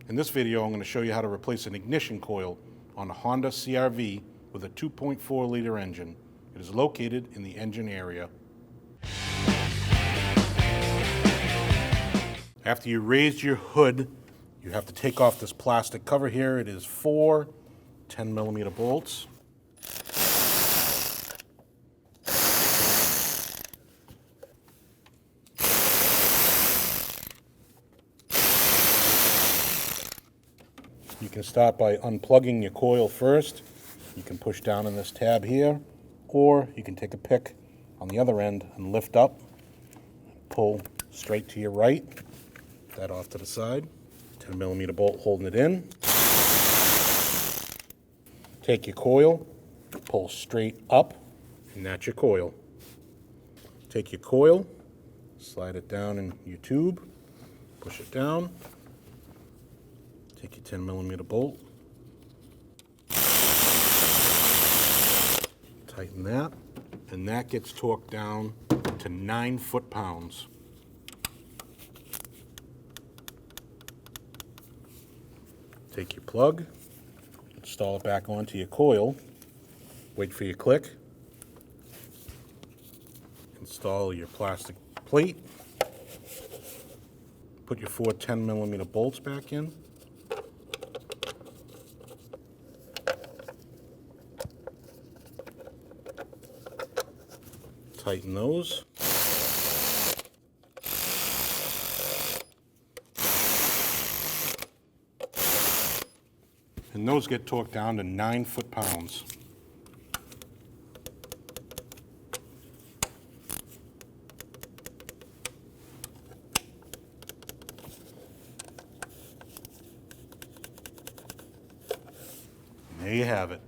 In this video, I'm going to show you how to replace an ignition coil on a Honda CR-V with a 2.4-liter engine. It is located in the engine area. After you raised your hood, you have to take off this plastic cover here. It is 4 10mm bolts. You can start by unplugging your coil first. You can push down on this tab here, or you can take a pick on the other end and lift up, pull straight to your right, that off to the side, 10mm bolt holding it in. Take your coil, pull straight up, and that's your coil. Take your coil, slide it down in your tube, push it down. Take your 10mm bolt, tighten that, and that gets torqued down to 9 foot-pounds. Take your plug, install it back onto your coil, wait for your click, install your plastic plate, put your 4 10mm bolts back in, tighten those. And those get torqued down to 9 foot-pounds. And there you have it.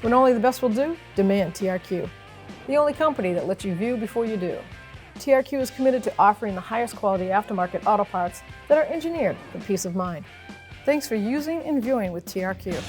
When only the best will do, demand TRQ. The only company that lets you view before you do. TRQ is committed to offering the highest quality aftermarket auto parts that are engineered for peace of mind. Thanks for using and viewing with TRQ.